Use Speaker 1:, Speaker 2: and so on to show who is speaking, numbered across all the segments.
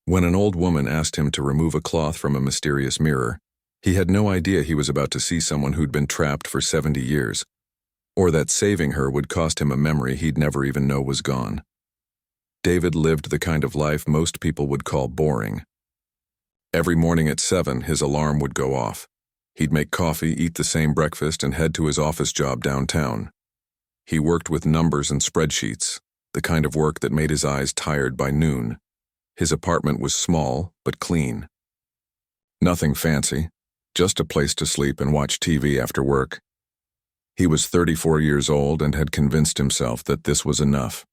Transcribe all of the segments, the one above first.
Speaker 1: When an old woman asked him to remove a cloth from a mysterious mirror, he had no idea he was about to see someone who'd been trapped for 70 years, or that saving her would cost him a memory he'd never even know was gone. David lived the kind of life most people would call boring. Every morning at 7, his alarm would go off. He'd make coffee, eat the same breakfast, and head to his office job downtown. He worked with numbers and spreadsheets, the kind of work that made his eyes tired by noon. His apartment was small, but clean. Nothing fancy, just a place to sleep and watch TV after work. He was 34 years old and had convinced himself that this was enough.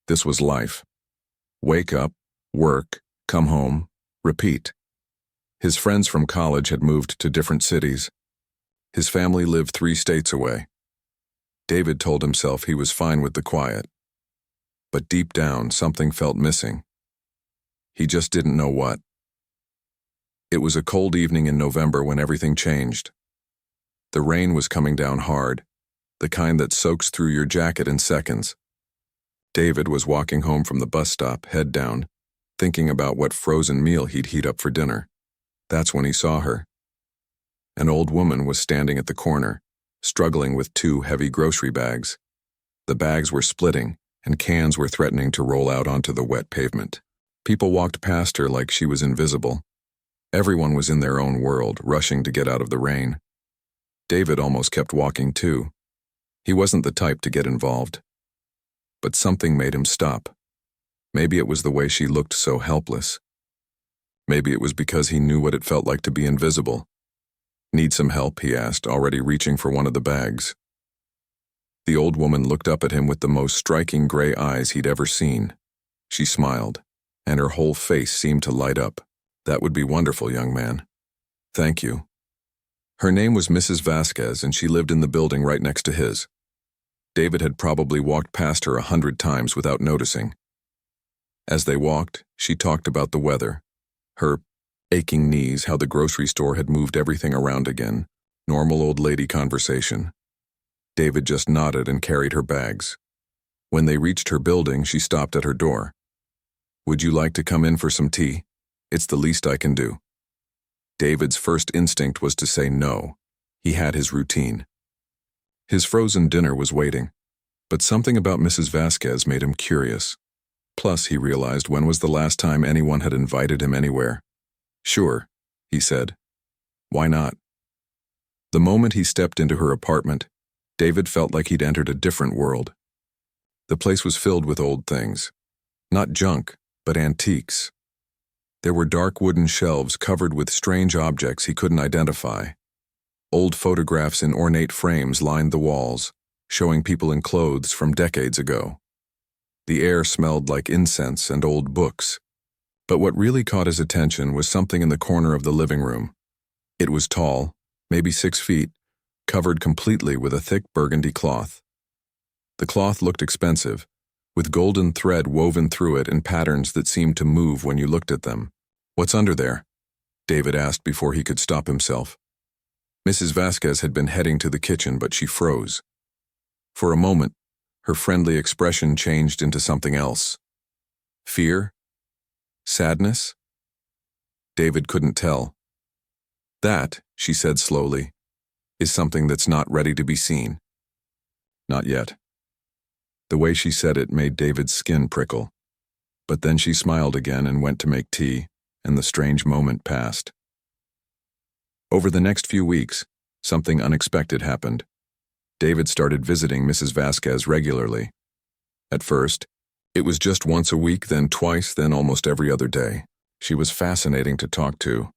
Speaker 1: This was life. Wake up, work, come home, repeat. His friends from college had moved to different cities. His family lived 3 states away. David told himself he was fine with the quiet. But deep down, something felt missing. He just didn't know what. It was a cold evening in November when everything changed. The rain was coming down hard, the kind that soaks through your jacket in seconds. David was walking home from the bus stop, head down, thinking about what frozen meal he'd heat up for dinner. That's when he saw her. An old woman was standing at the corner, struggling with 2 heavy grocery bags. The bags were splitting, and cans were threatening to roll out onto the wet pavement. People walked past her like she was invisible. Everyone was in their own world, rushing to get out of the rain. David almost kept walking too. He wasn't the type to get involved. But something made him stop. Maybe it was the way she looked so helpless. Maybe it was because he knew what it felt like to be invisible. Need some help, he asked, already reaching for one of the bags. The old woman looked up at him with the most striking gray eyes he'd ever seen. She smiled, and her whole face seemed to light up. That would be wonderful, young man. Thank you. Her name was Mrs. Vasquez, and she lived in the building right next to his. David had probably walked past her 100 times without noticing. As they walked, she talked about the weather, her aching knees, how the grocery store had moved everything around again. Normal old lady conversation. David just nodded and carried her bags. When they reached her building, she stopped at her door. Would you like to come in for some tea? It's the least I can do. David's first instinct was to say no. He had his routine. His frozen dinner was waiting, but something about Mrs. Vasquez made him curious. Plus, he realized, when was the last time anyone had invited him anywhere? Sure, he said. Why not? The moment he stepped into her apartment, David felt like he'd entered a different world. The place was filled with old things. Not junk, but antiques. There were dark wooden shelves covered with strange objects he couldn't identify. Old photographs in ornate frames lined the walls, showing people in clothes from decades ago. The air smelled like incense and old books. But what really caught his attention was something in the corner of the living room. It was tall, maybe 6 feet, covered completely with a thick burgundy cloth. The cloth looked expensive, with golden thread woven through it in patterns that seemed to move when you looked at them. What's under there? David asked before he could stop himself. Mrs. Vasquez had been heading to the kitchen, but she froze. For a moment, her friendly expression changed into something else. Fear? Sadness? David couldn't tell. That, she said slowly, is something that's not ready to be seen. Not yet. The way she said it made David's skin prickle. But then she smiled again and went to make tea, and the strange moment passed. Over the next few weeks, something unexpected happened. David started visiting Mrs. Vasquez regularly. At first, it was just once a week, then twice, then almost every other day. She was fascinating to talk to.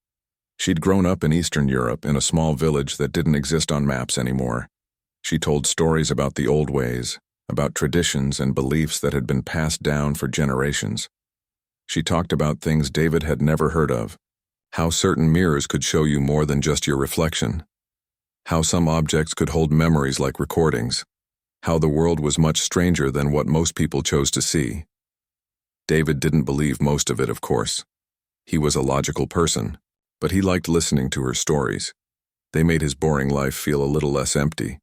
Speaker 1: She'd grown up in Eastern Europe in a small village that didn't exist on maps anymore. She told stories about the old ways, about traditions and beliefs that had been passed down for generations. She talked about things David had never heard of, how certain mirrors could show you more than just your reflection, how some objects could hold memories like recordings, how the world was much stranger than what most people chose to see. David didn't believe most of it, of course. He was a logical person, but he liked listening to her stories. They made his boring life feel a little less empty,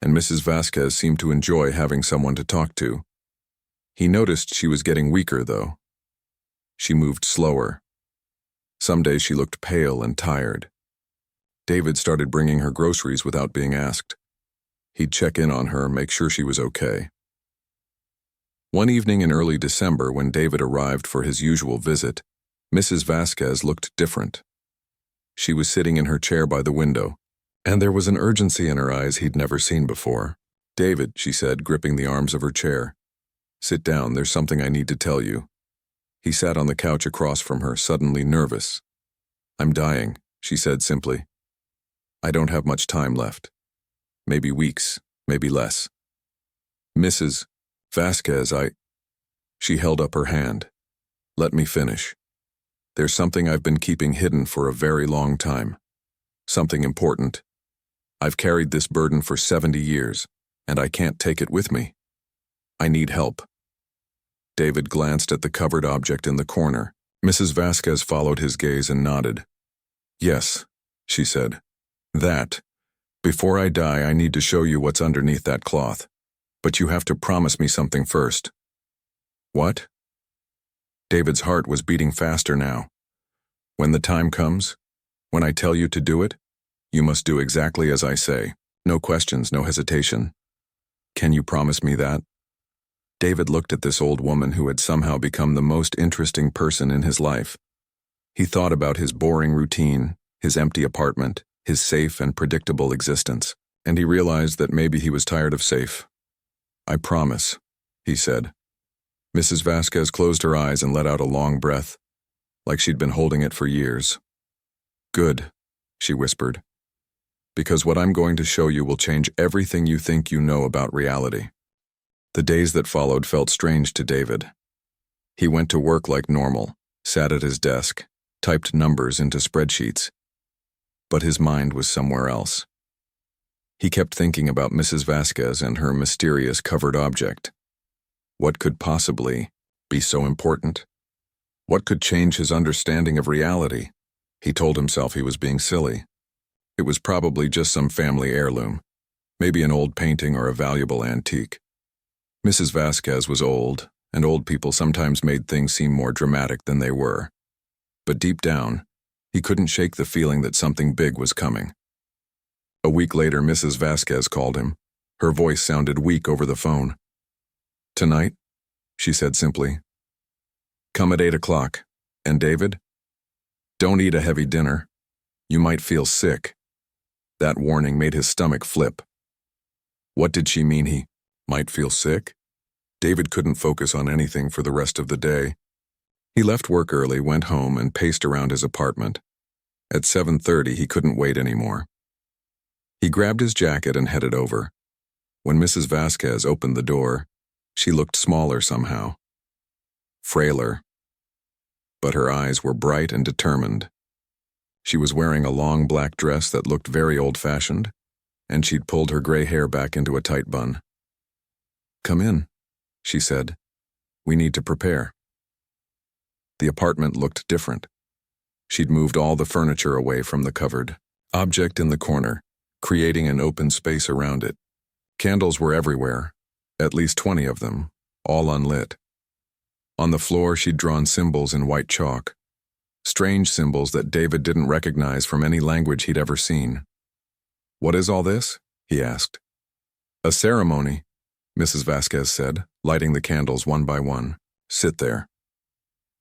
Speaker 1: and Mrs. Vasquez seemed to enjoy having someone to talk to. He noticed she was getting weaker, though. She moved slower. Some days she looked pale and tired. David started bringing her groceries without being asked. He'd check in on her, make sure she was okay. One evening in early December, when David arrived for his usual visit, Mrs. Vasquez looked different. She was sitting in her chair by the window, and there was an urgency in her eyes he'd never seen before. "David," she said, gripping the arms of her chair. "Sit down, there's something I need to tell you." He sat on the couch across from her, suddenly nervous. "I'm dying," she said simply. "I don't have much time left. Maybe weeks, maybe less." "Mrs. Vasquez, She held up her hand. "Let me finish. There's something I've been keeping hidden for a very long time. Something important. I've carried this burden for 70 years, and I can't take it with me. I need help." David glanced at the covered object in the corner. Mrs. Vasquez followed his gaze and nodded. "Yes," she said. "That. Before I die, I need to show you what's underneath that cloth. But you have to promise me something first." "What?" David's heart was beating faster now. "When the time comes, when I tell you to do it, you must do exactly as I say. No questions, no hesitation. Can you promise me that?" David looked at this old woman who had somehow become the most interesting person in his life. He thought about his boring routine, his empty apartment, his safe and predictable existence, and he realized that maybe he was tired of safe. "I promise," he said. Mrs. Vasquez closed her eyes and let out a long breath, like she'd been holding it for years. "Good," she whispered, "because what I'm going to show you will change everything you think you know about reality." The days that followed felt strange to David. He went to work like normal, sat at his desk, typed numbers into spreadsheets. But his mind was somewhere else. He kept thinking about Mrs. Vasquez and her mysterious covered object. What could possibly be so important? What could change his understanding of reality? He told himself he was being silly. It was probably just some family heirloom, maybe an old painting or a valuable antique. Mrs. Vasquez was old, and old people sometimes made things seem more dramatic than they were. But deep down, he couldn't shake the feeling that something big was coming. A week later, Mrs. Vasquez called him. Her voice sounded weak over the phone. "Tonight," she said simply. "Come at 8 o'clock. And David? Don't eat a heavy dinner. You might feel sick." That warning made his stomach flip. What did she mean he might feel sick? David couldn't focus on anything for the rest of the day. He left work early, went home, and paced around his apartment. At 7:30, he couldn't wait anymore. He grabbed his jacket and headed over. When Mrs. Vasquez opened the door, she looked smaller somehow. Frailer. But her eyes were bright and determined. She was wearing a long black dress that looked very old-fashioned, and she'd pulled her gray hair back into a tight bun. "Come in," she said. "We need to prepare." The apartment looked different. She'd moved all the furniture away from the covered object in the corner, creating an open space around it. Candles were everywhere, at least 20 of them, all unlit. On the floor, she'd drawn symbols in white chalk. Strange symbols that David didn't recognize from any language he'd ever seen. "What is all this?" he asked. "A ceremony," Mrs. Vasquez said, lighting the candles one by one. "Sit there."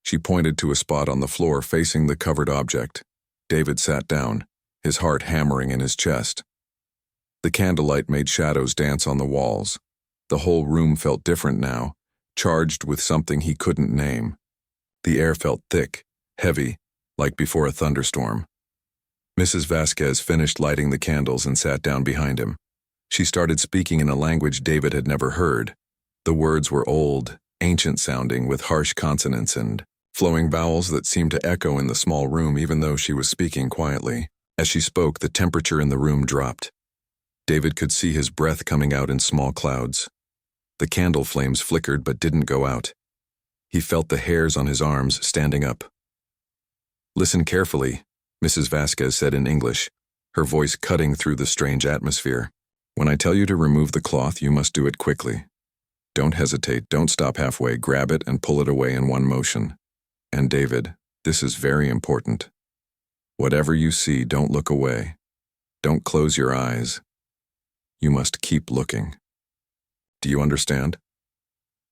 Speaker 1: She pointed to a spot on the floor facing the covered object. David sat down, his heart hammering in his chest. The candlelight made shadows dance on the walls. The whole room felt different now, charged with something he couldn't name. The air felt thick, heavy, like before a thunderstorm. Mrs. Vasquez finished lighting the candles and sat down behind him. She started speaking in a language David had never heard. The words were old, ancient-sounding, with harsh consonants and flowing vowels that seemed to echo in the small room even though she was speaking quietly. As she spoke, the temperature in the room dropped. David could see his breath coming out in small clouds. The candle flames flickered but didn't go out. He felt the hairs on his arms standing up. "Listen carefully," Mrs. Vasquez said in English, her voice cutting through the strange atmosphere. "When I tell you to remove the cloth, you must do it quickly. Don't hesitate, don't stop halfway, grab it and pull it away in one motion. And David, this is very important. Whatever you see, don't look away. Don't close your eyes. You must keep looking. Do you understand?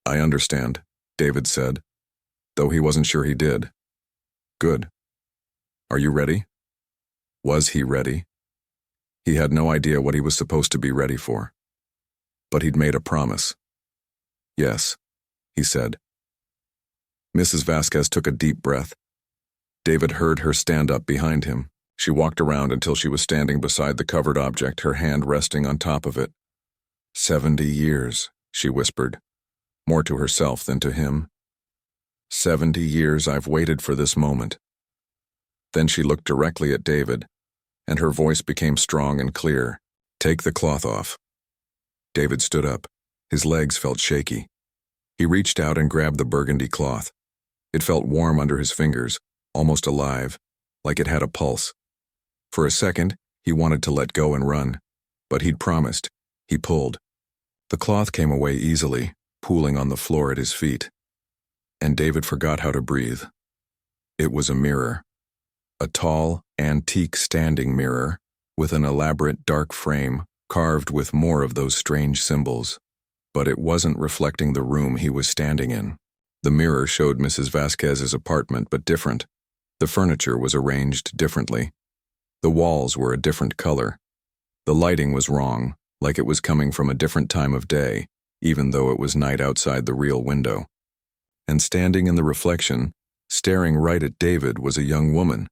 Speaker 1: I understand, David said, though he wasn't sure he did. Good. Are you ready? Was he ready? He had no idea what he was supposed to be ready for. But he'd made a promise. Yes, he said. Mrs. Vasquez took a deep breath. David heard her stand up behind him. She walked around until she was standing beside the covered object, her hand resting on top of it. 70 years, she whispered, more to herself than to him. 70 years I've waited for this moment. Then she looked directly at David, and her voice became strong and clear. Take the cloth off. David stood up. His legs felt shaky. He reached out and grabbed the burgundy cloth. It felt warm under his fingers, almost alive, like it had a pulse. For a second, he wanted to let go and run, but he'd promised. He pulled. The cloth came away easily, pooling on the floor at his feet. And David forgot how to breathe. It was a mirror. A tall, antique standing mirror, with an elaborate dark frame carved with more of those strange symbols. But it wasn't reflecting the room he was standing in. The mirror showed Mrs. Vasquez's apartment, but different. The furniture was arranged differently. The walls were a different color. The lighting was wrong, like it was coming from a different time of day, even though it was night outside the real window. And standing in the reflection, staring right at David, was a young woman.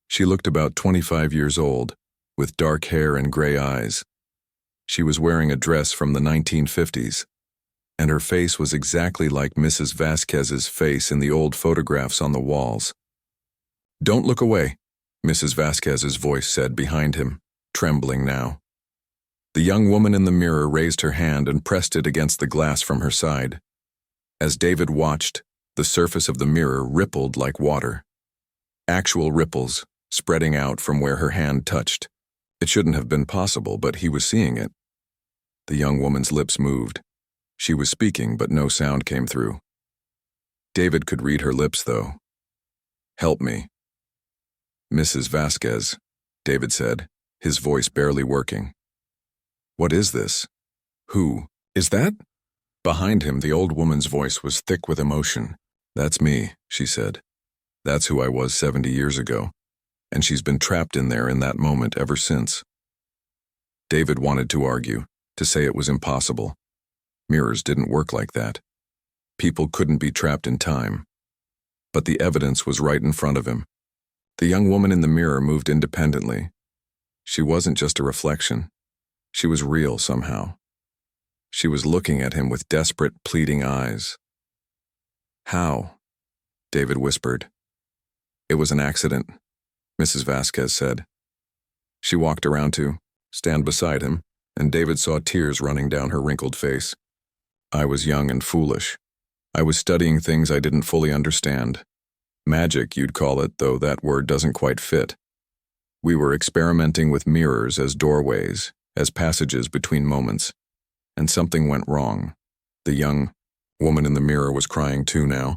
Speaker 1: She looked about 25 years old, with dark hair and gray eyes. She was wearing a dress from the 1950s, and her face was exactly like Mrs. Vasquez's face in the old photographs on the walls. Don't look away, Mrs. Vasquez's voice said behind him, trembling now. The young woman in the mirror raised her hand and pressed it against the glass from her side. As David watched, the surface of the mirror rippled like water. Actual ripples, spreading out from where her hand touched. It shouldn't have been possible, but he was seeing it. The young woman's lips moved. She was speaking, but no sound came through. David could read her lips, though. Help me. Mrs. Vasquez, David said, his voice barely working. What is this? Who is that? Behind him, the old woman's voice was thick with emotion. That's me, she said. That's who I was 70 years ago, and she's been trapped in there in that moment ever since. David wanted to argue, to say it was impossible. Mirrors didn't work like that. People couldn't be trapped in time. But the evidence was right in front of him. The young woman in the mirror moved independently. She wasn't just a reflection. She was real somehow. She was looking at him with desperate, pleading eyes. How? David whispered. It was an accident, Mrs. Vasquez said. She walked around to stand beside him, and David saw tears running down her wrinkled face. I was young and foolish. I was studying things I didn't fully understand. Magic, you'd call it, though that word doesn't quite fit. We were experimenting with mirrors as doorways, as passages between moments. And something went wrong. The young woman in the mirror was crying too now,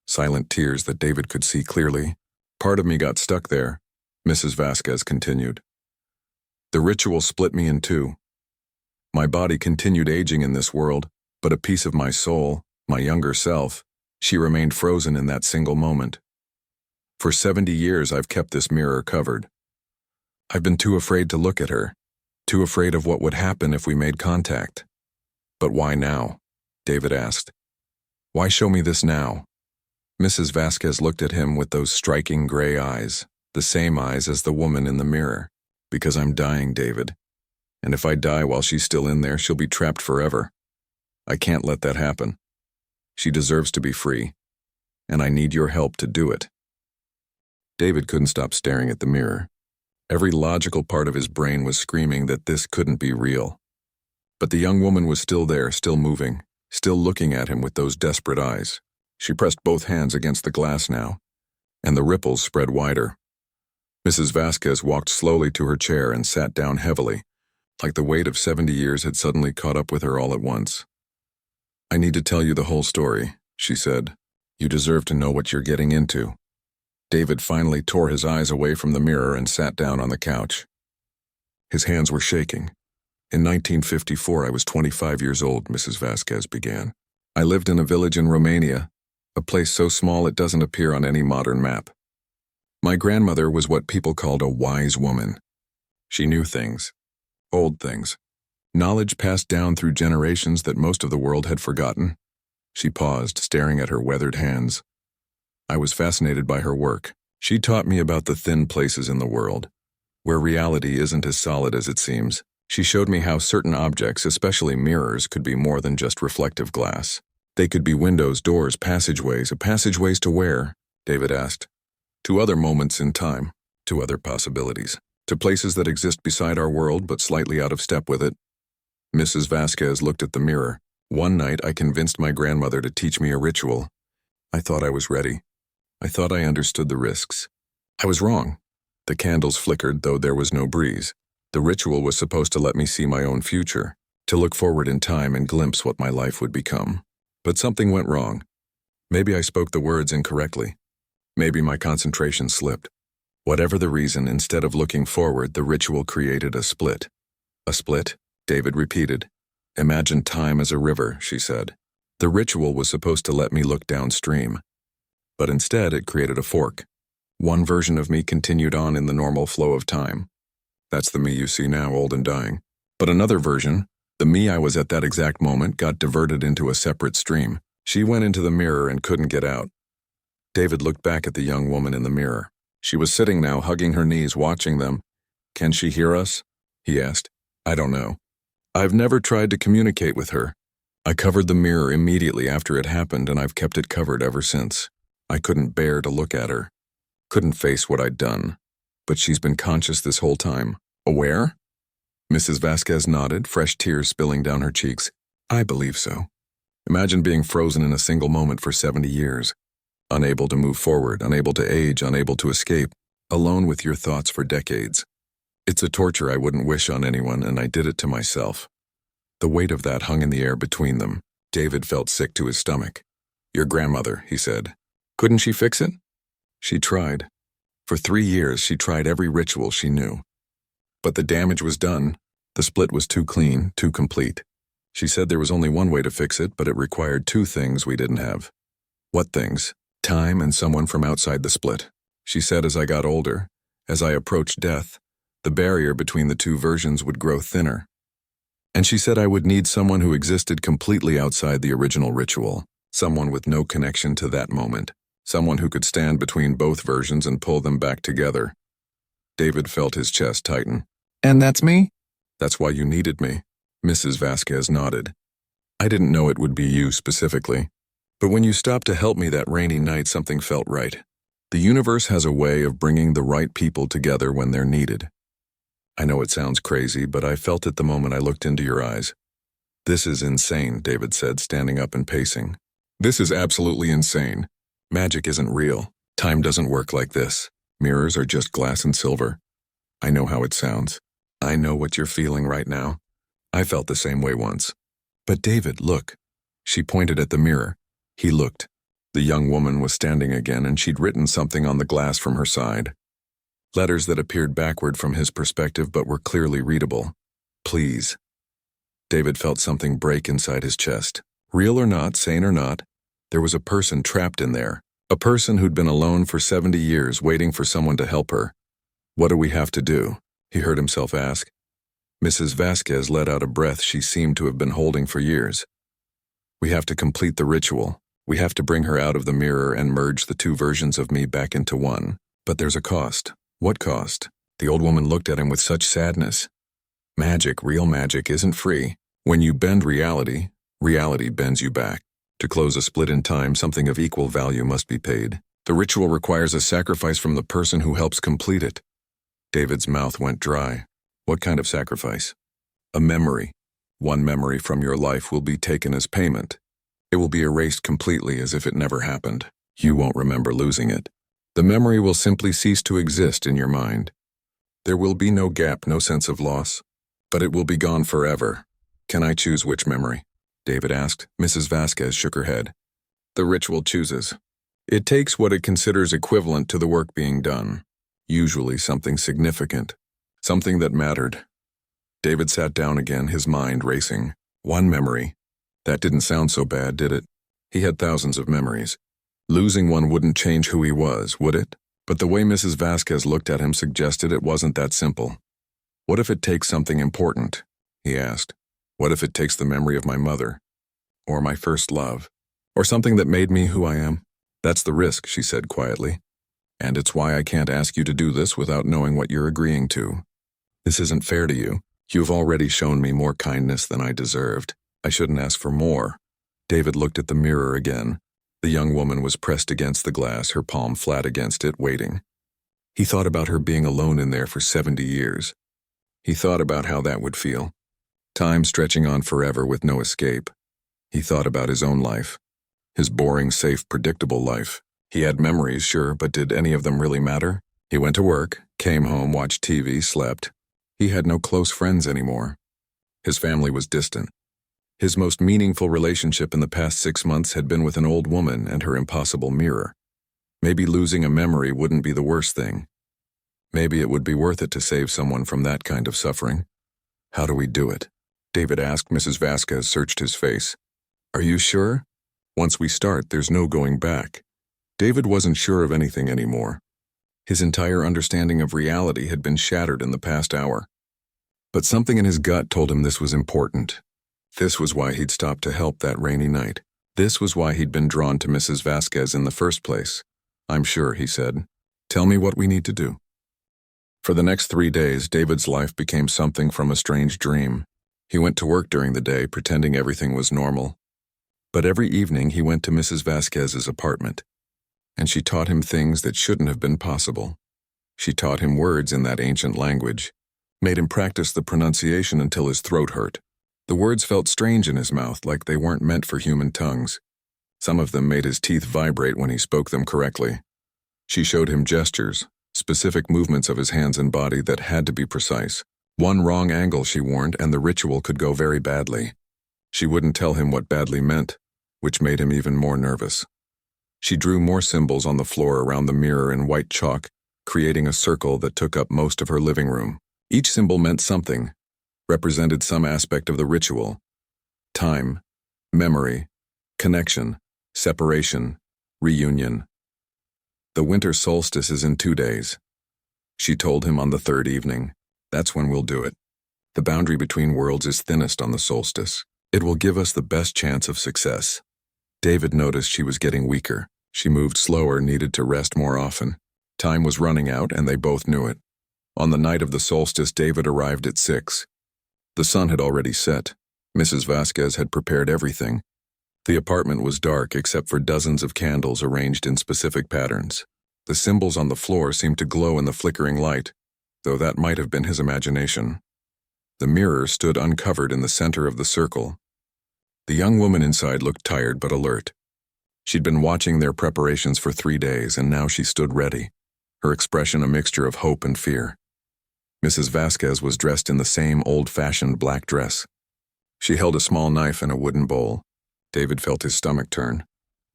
Speaker 1: silent tears that David could see clearly. Part of me got stuck there, Mrs. Vasquez continued. The ritual split me in two. My body continued aging in this world, but a piece of my soul, my younger self, she remained frozen in that single moment. For 70 years I've kept this mirror covered. I've been too afraid to look at her, too afraid of what would happen if we made contact. But why now? David asked. Why show me this now? Mrs. Vasquez looked at him with those striking gray eyes, the same eyes as the woman in the mirror. Because I'm dying, David. And if I die while she's still in there, she'll be trapped forever. I can't let that happen. She deserves to be free, and I need your help to do it. David couldn't stop staring at the mirror. Every logical part of his brain was screaming that this couldn't be real. But the young woman was still there, still moving, still looking at him with those desperate eyes. She pressed both hands against the glass now, and the ripples spread wider. Mrs. Vasquez walked slowly to her chair and sat down heavily, like the weight of 70 years had suddenly caught up with her all at once. I need to tell you the whole story, she said. You deserve to know what you're getting into. David finally tore his eyes away from the mirror and sat down on the couch. His hands were shaking. In 1954, I was 25 years old, Mrs. Vasquez began. I lived in a village in Romania, a place so small it doesn't appear on any modern map. My grandmother was what people called a wise woman. She knew things, old things, knowledge passed down through generations that most of the world had forgotten. She paused, staring at her weathered hands. I was fascinated by her work. She taught me about the thin places in the world, where reality isn't as solid as it seems. She showed me how certain objects, especially mirrors, could be more than just reflective glass. They could be windows, doors, passageways. Passageways to where? David asked. To other moments in time, to other possibilities, to places that exist beside our world but slightly out of step with it. Mrs. Vasquez looked at the mirror. One night I convinced my grandmother to teach me a ritual. I thought I was ready. I thought I understood the risks. I was wrong. The candles flickered, though there was no breeze. The ritual was supposed to let me see my own future, to look forward in time and glimpse what my life would become. But something went wrong. Maybe I spoke the words incorrectly. Maybe my concentration slipped. Whatever the reason, instead of looking forward, the ritual created a split. A split? David repeated. Imagine time as a river, she said. The ritual was supposed to let me look downstream. But instead, it created a fork. One version of me continued on in the normal flow of time. That's the me you see now, old and dying. But another version, the me I was at that exact moment, got diverted into a separate stream. She went into the mirror and couldn't get out. David looked back at the young woman in the mirror. She was sitting now, hugging her knees, watching them. Can she hear us? He asked. I don't know. I've never tried to communicate with her. I covered the mirror immediately after it happened, and I've kept it covered ever since. I couldn't bear to look at her. Couldn't face what I'd done. But she's been conscious this whole time. Aware? Mrs. Vasquez nodded, fresh tears spilling down her cheeks. I believe so. Imagine being frozen in a single moment for 70 years. Unable to move forward, unable to age, unable to escape. Alone with your thoughts for decades. It's a torture I wouldn't wish on anyone, and I did it to myself. The weight of that hung in the air between them. David felt sick to his stomach. Your grandmother, he said. Couldn't she fix it? She tried. For 3 years, she tried every ritual she knew. But the damage was done. The split was too clean, too complete. She said there was only one way to fix it, but it required 2 things we didn't have. What things? Time and someone from outside the split. She said as I got older, as I approached death, the barrier between the 2 versions would grow thinner. And she said I would need someone who existed completely outside the original ritual, someone with no connection to that moment. Someone who could stand between both versions and pull them back together. David felt his chest tighten. And that's me? That's why you needed me. Mrs. Vasquez nodded. I didn't know it would be you specifically. But when you stopped to help me that rainy night, something felt right. The universe has a way of bringing the right people together when they're needed. I know it sounds crazy, but I felt it the moment I looked into your eyes. This is insane, David said, standing up and pacing. This is absolutely insane. Magic isn't real. Time doesn't work like this. Mirrors are just glass and silver. I know how it sounds. I know what you're feeling right now. I felt the same way once. But David, look. She pointed at the mirror. He looked. The young woman was standing again, and she'd written something on the glass from her side. Letters that appeared backward from his perspective but were clearly readable. Please. David felt something break inside his chest. Real or not, sane or not, there was a person trapped in there. A person who'd been alone for 70 years, waiting for someone to help her. What do we have to do? He heard himself ask. Mrs. Vasquez let out a breath she seemed to have been holding for years. We have to complete the ritual. We have to bring her out of the mirror and merge the 2 versions of me back into one. But there's a cost. What cost? The old woman looked at him with such sadness. Magic, real magic, isn't free. When you bend reality, reality bends you back. To close a split in time, something of equal value must be paid. The ritual requires a sacrifice from the person who helps complete it. David's mouth went dry. What kind of sacrifice? A memory. One memory from your life will be taken as payment. It will be erased completely as if it never happened. You won't remember losing it. The memory will simply cease to exist in your mind. There will be no gap, no sense of loss. But it will be gone forever. Can I choose which memory? David asked. Mrs. Vasquez shook her head. The ritual chooses. It takes what it considers equivalent to the work being done, usually something significant, something that mattered. David sat down again, his mind racing. One memory. That didn't sound so bad, did it? He had thousands of memories. Losing one wouldn't change who he was, would it? But the way Mrs. Vasquez looked at him suggested it wasn't that simple. What if it takes something important? He asked. What if it takes the memory of my mother? Or my first love? Or something that made me who I am? That's the risk, she said quietly. And it's why I can't ask you to do this without knowing what you're agreeing to. This isn't fair to you. You've already shown me more kindness than I deserved. I shouldn't ask for more. David looked at the mirror again. The young woman was pressed against the glass, her palm flat against it, waiting. He thought about her being alone in there for 70 years. He thought about how that would feel. Time stretching on forever with no escape. He thought about his own life. His boring, safe, predictable life. He had memories, sure, but did any of them really matter? He went to work, came home, watched TV, slept. He had no close friends anymore. His family was distant. His most meaningful relationship in the past 6 months had been with an old woman and her impossible mirror. Maybe losing a memory wouldn't be the worst thing. Maybe it would be worth it to save someone from that kind of suffering. How do we do it? David asked. Mrs. Vasquez searched his face. Are you sure? Once we start, there's no going back. David wasn't sure of anything anymore. His entire understanding of reality had been shattered in the past hour. But something in his gut told him this was important. This was why he'd stopped to help that rainy night. This was why he'd been drawn to Mrs. Vasquez in the first place. I'm sure, he said. Tell me what we need to do. For the next 3 days, David's life became something from a strange dream. He went to work during the day, pretending everything was normal. But every evening he went to Mrs. Vasquez's apartment, and she taught him things that shouldn't have been possible. She taught him words in that ancient language, made him practice the pronunciation until his throat hurt. The words felt strange in his mouth, like they weren't meant for human tongues. Some of them made his teeth vibrate when he spoke them correctly. She showed him gestures, specific movements of his hands and body that had to be precise. One wrong angle, she warned, and the ritual could go very badly. She wouldn't tell him what badly meant, which made him even more nervous. She drew more symbols on the floor around the mirror in white chalk, creating a circle that took up most of her living room. Each symbol meant something, represented some aspect of the ritual. Time, memory, connection, separation, reunion. The winter solstice is in 2 days. She told him on the 3rd evening. That's when we'll do it. The boundary between worlds is thinnest on the solstice. It will give us the best chance of success. David noticed she was getting weaker. She moved slower, needed to rest more often. Time was running out, and they both knew it. On the night of the solstice, David arrived at 6. The sun had already set. Mrs. Vasquez had prepared everything. The apartment was dark except for dozens of candles arranged in specific patterns. The symbols on the floor seemed to glow in the flickering light, though that might have been his imagination. The mirror stood uncovered in the center of the circle. The young woman inside looked tired but alert. She'd been watching their preparations for 3 days, and now she stood ready, her expression a mixture of hope and fear. Mrs. Vasquez was dressed in the same old-fashioned black dress. She held a small knife and a wooden bowl. David felt his stomach turn.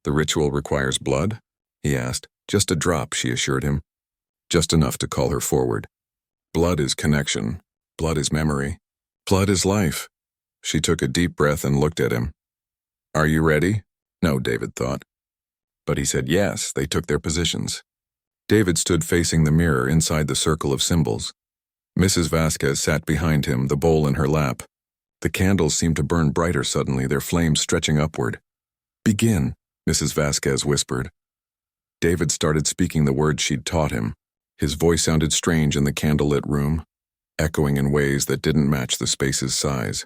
Speaker 1: The ritual requires blood? He asked. Just a drop, she assured him. Just enough to call her forward. Blood is connection. Blood is memory. Blood is life. She took a deep breath and looked at him. Are you ready? No, David thought. But he said yes. They took their positions. David stood facing the mirror inside the circle of symbols. Mrs. Vasquez sat behind him, the bowl in her lap. The candles seemed to burn brighter suddenly, their flames stretching upward. Begin, Mrs. Vasquez whispered. David started speaking the words she'd taught him. His voice sounded strange in the candlelit room, echoing in ways that didn't match the space's size.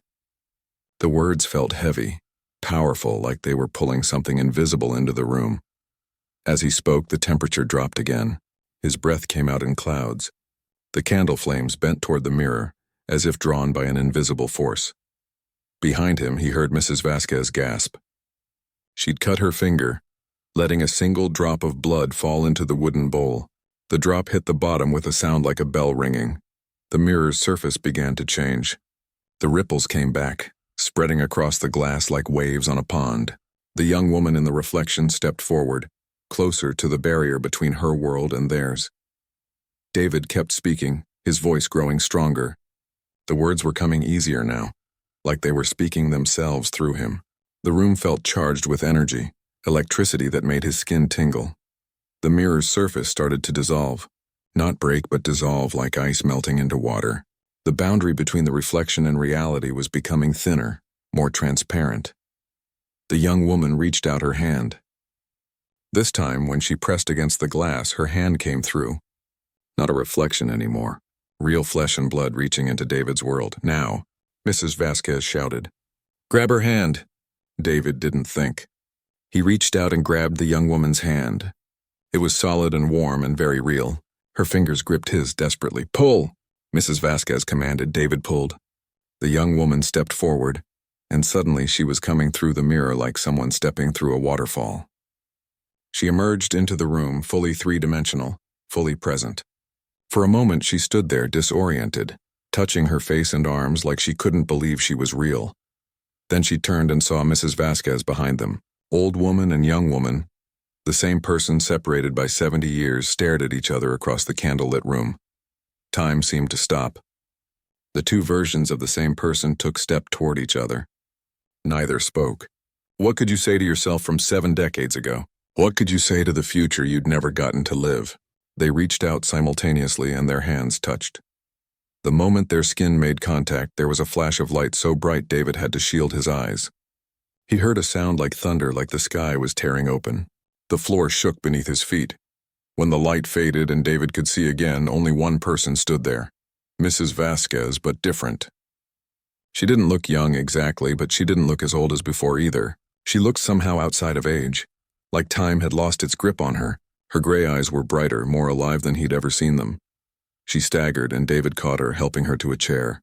Speaker 1: The words felt heavy, powerful, like they were pulling something invisible into the room. As he spoke, the temperature dropped again. His breath came out in clouds. The candle flames bent toward the mirror, as if drawn by an invisible force. Behind him, he heard Mrs. Vasquez gasp. She'd cut her finger, letting a single drop of blood fall into the wooden bowl. The drop hit the bottom with a sound like a bell ringing. The mirror's surface began to change. The ripples came back, spreading across the glass like waves on a pond. The young woman in the reflection stepped forward. closer to the barrier between her world and theirs. David kept speaking, his voice growing stronger. The words were coming easier now, like they were speaking themselves through him. The room felt charged with energy, electricity that made his skin tingle. The mirror's surface started to dissolve. Not break, but dissolve like ice melting into water. The boundary between the reflection and reality was becoming thinner, more transparent. The young woman reached out her hand. This time, when she pressed against the glass, her hand came through. Not a reflection anymore. Real flesh and blood reaching into David's world. Now, Mrs. Vasquez shouted. "Grab her hand." David didn't think. He reached out and grabbed the young woman's hand. It was solid and warm and very real. Her fingers gripped his desperately. "Pull!" Mrs. Vasquez commanded. David pulled. The young woman stepped forward, and suddenly she was coming through the mirror like someone stepping through a waterfall. She emerged into the room, fully three-dimensional, fully present. For a moment she stood there disoriented, touching her face and arms like she couldn't believe she was real. Then she turned and saw Mrs. Vasquez behind them. Old woman and young woman, the same person separated by 70 years, stared at each other across the candlelit room. Time seemed to stop. The two versions of the same person took step toward each other. Neither spoke. What could you say to yourself from 7 decades ago? What could you say to the future you'd never gotten to live? They reached out simultaneously and their hands touched. The moment their skin made contact, there was a flash of light so bright David had to shield his eyes. He heard a sound like thunder, like the sky was tearing open. The floor shook beneath his feet. When the light faded and David could see again, only one person stood there. Mrs. Vasquez, but different. She didn't look young exactly, but she didn't look as old as before either. She looked somehow outside of age, like time had lost its grip on her. Her gray eyes were brighter, more alive than he'd ever seen them. She staggered, and David caught her, helping her to a chair.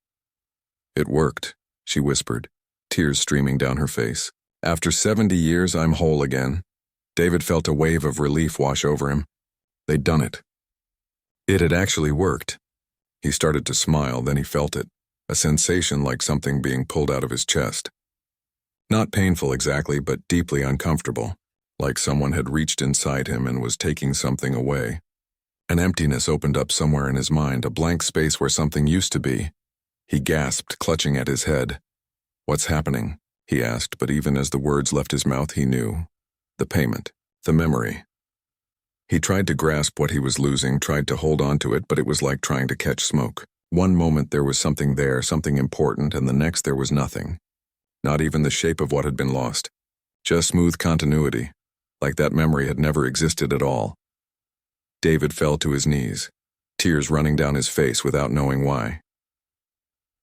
Speaker 1: "It worked," she whispered, tears streaming down her face. "After 70 years, I'm whole again." David felt a wave of relief wash over him. They'd done it. It had actually worked. He started to smile, then he felt it, a sensation like something being pulled out of his chest. Not painful exactly, but deeply uncomfortable, like someone had reached inside him and was taking something away. An emptiness opened up somewhere in his mind, a blank space where something used to be. He gasped, clutching at his head. "What's happening?" he asked, but even as the words left his mouth, he knew. The payment, the memory. He tried to grasp what he was losing, tried to hold on to it, but it was like trying to catch smoke. One moment there was something there, something important, and the next there was nothing. Not even the shape of what had been lost. Just smooth continuity, like that memory had never existed at all. David fell to his knees, tears running down his face without knowing why.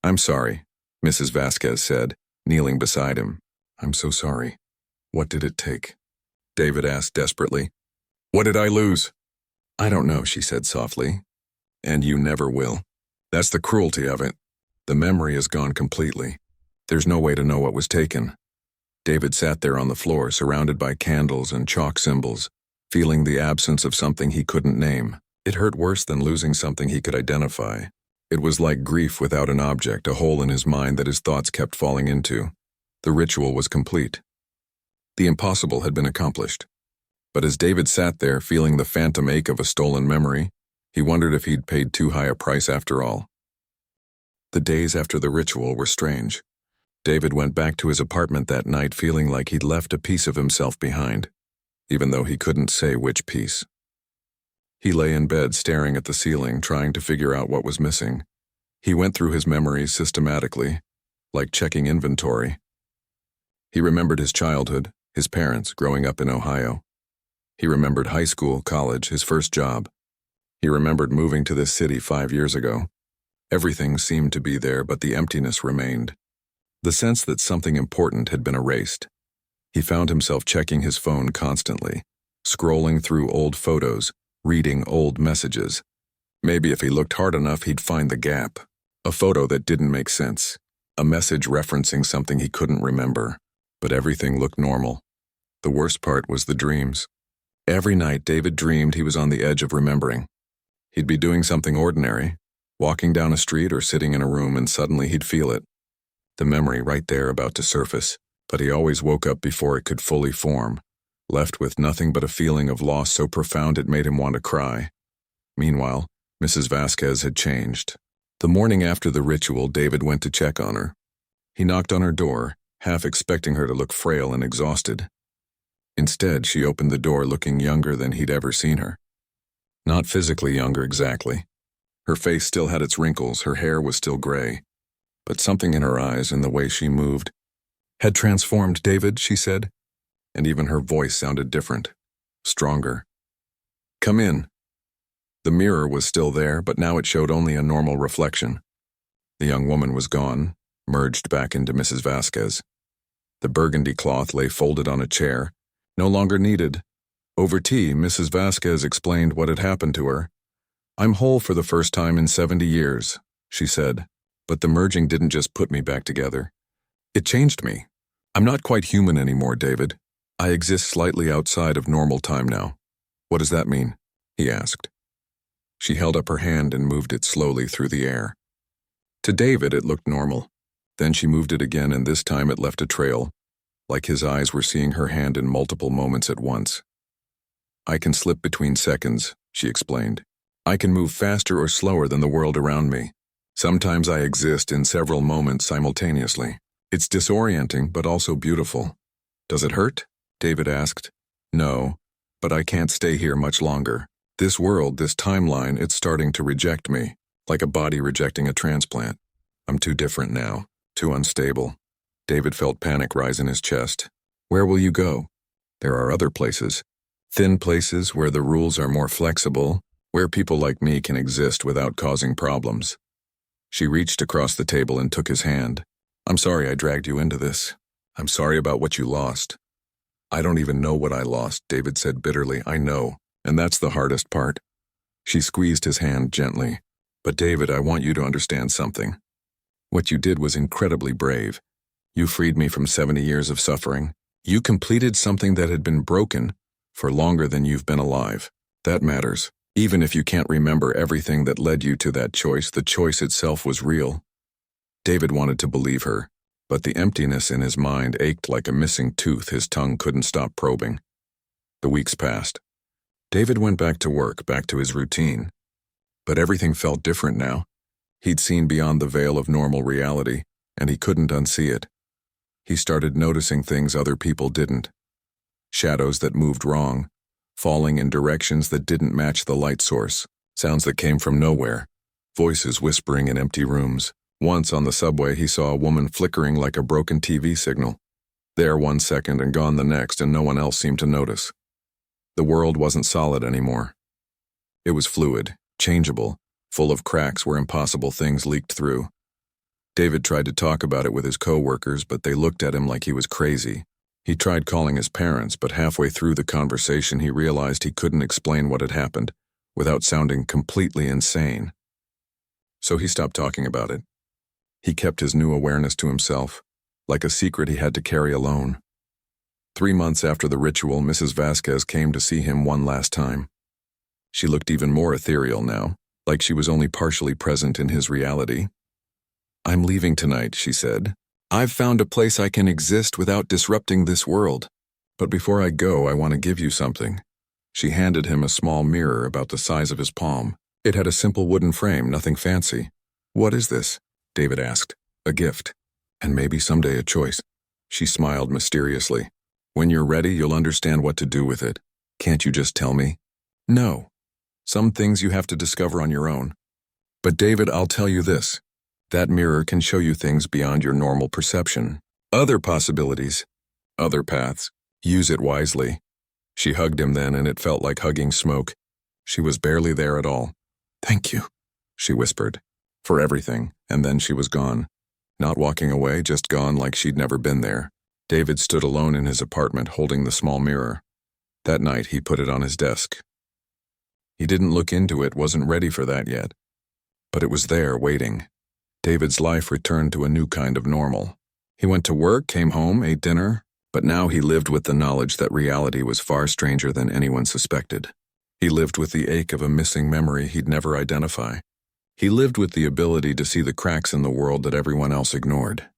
Speaker 1: "I'm sorry," Mrs. Vasquez said, kneeling beside him. "I'm so sorry. What did it take?" David asked desperately. "What did I lose?" "I don't know," she said softly. "And you never will. That's the cruelty of it. The memory is gone completely. There's no way to know what was taken." David sat there on the floor, surrounded by candles and chalk symbols, feeling the absence of something he couldn't name. It hurt worse than losing something he could identify. It was like grief without an object, a hole in his mind that his thoughts kept falling into. The ritual was complete. The impossible had been accomplished. But as David sat there, feeling the phantom ache of a stolen memory, he wondered if he'd paid too high a price after all. The days after the ritual were strange. David went back to his apartment that night feeling like he'd left a piece of himself behind, even though he couldn't say which piece. He lay in bed staring at the ceiling, trying to figure out what was missing. He went through his memories systematically, like checking inventory. He remembered his childhood, his parents growing up in Ohio. He remembered high school, college, his first job. He remembered moving to this city 5 years ago. Everything seemed to be there, but the emptiness remained. The sense that something important had been erased. He found himself checking his phone constantly, scrolling through old photos, reading old messages. Maybe if he looked hard enough, he'd find the gap. A photo that didn't make sense. A message referencing something he couldn't remember. But everything looked normal. The worst part was the dreams. Every night, David dreamed he was on the edge of remembering. He'd be doing something ordinary, walking down a street or sitting in a room, and suddenly he'd feel it. The memory right there about to surface, but he always woke up before it could fully form, left with nothing but a feeling of loss so profound it made him want to cry. Meanwhile, Mrs. Vasquez had changed. The morning after the ritual, David went to check on her. He knocked on her door, half expecting her to look frail and exhausted. Instead, she opened the door looking younger than he'd ever seen her. Not physically younger exactly. Her face still had its wrinkles, her hair was still gray. But something in her eyes and the way she moved had transformed David, she said, and even her voice sounded different, stronger. "Come in." The mirror was still there, but now it showed only a normal reflection. The young woman was gone, merged back into Mrs. Vasquez. The burgundy cloth lay folded on a chair, no longer needed. Over tea, Mrs. Vasquez explained what had happened to her. "I'm whole for the first time in 70 years, she said, "but the merging didn't just put me back together. It changed me. I'm not quite human anymore, David. I exist slightly outside of normal time now." "What does that mean?" he asked. She held up her hand and moved it slowly through the air. To David, it looked normal. Then she moved it again, and this time it left a trail, like his eyes were seeing her hand in multiple moments at once. "I can slip between seconds," she explained. "I can move faster or slower than the world around me. Sometimes I exist in several moments simultaneously. It's disorienting, but also beautiful." "Does it hurt?" David asked. "No, but I can't stay here much longer. This world, this timeline, it's starting to reject me, like a body rejecting a transplant. I'm too different now, too unstable." David felt panic rise in his chest. "Where will you go?" "There are other places. Thin places where the rules are more flexible, where people like me can exist without causing problems." She reached across the table and took his hand. "I'm sorry I dragged you into this. I'm sorry about what you lost." "I don't even know what I lost," David said bitterly. "I know, and that's the hardest part." She squeezed his hand gently. "But David, I want you to understand something. What you did was incredibly brave. You freed me from 70 years of suffering. You completed something that had been broken for longer than you've been alive. That matters. Even if you can't remember everything that led you to that choice, the choice itself was real." David wanted to believe her, but the emptiness in his mind ached like a missing tooth his tongue couldn't stop probing. The weeks passed. David went back to work, back to his routine. But everything felt different now. He'd seen beyond the veil of normal reality, and he couldn't unsee it. He started noticing things other people didn't. Shadows that moved wrong, falling in directions that didn't match the light source, sounds that came from nowhere, voices whispering in empty rooms. Once on the subway, he saw a woman flickering like a broken TV signal. There 1 second and gone the next, and no one else seemed to notice. The world wasn't solid anymore. It was fluid, changeable, full of cracks where impossible things leaked through. David tried to talk about it with his co-workers, but they looked at him like he was crazy. He tried calling his parents, but halfway through the conversation he realized he couldn't explain what had happened without sounding completely insane. So he stopped talking about it. He kept his new awareness to himself, like a secret he had to carry alone. 3 months after the ritual, Mrs. Vasquez came to see him one last time. She looked even more ethereal now, like she was only partially present in his reality. "I'm leaving tonight," she said. "I've found a place I can exist without disrupting this world. But before I go, I want to give you something." She handed him a small mirror about the size of his palm. It had a simple wooden frame, nothing fancy. "What is this?" David asked. "A gift. And maybe someday a choice." She smiled mysteriously. "When you're ready, you'll understand what to do with it. Can't you just tell me?" "No. Some things you have to discover on your own. But David, I'll tell you this. That mirror can show you things beyond your normal perception. Other possibilities. Other paths. Use it wisely." She hugged him then, and it felt like hugging smoke. She was barely there at all. "Thank you," she whispered. "For everything," and then she was gone. Not walking away, just gone like she'd never been there. David stood alone in his apartment holding the small mirror. That night he put it on his desk. He didn't look into it, wasn't ready for that yet. But it was there, waiting. David's life returned to a new kind of normal. He went to work, came home, ate dinner, but now he lived with the knowledge that reality was far stranger than anyone suspected. He lived with the ache of a missing memory he'd never identify. He lived with the ability to see the cracks in the world that everyone else ignored.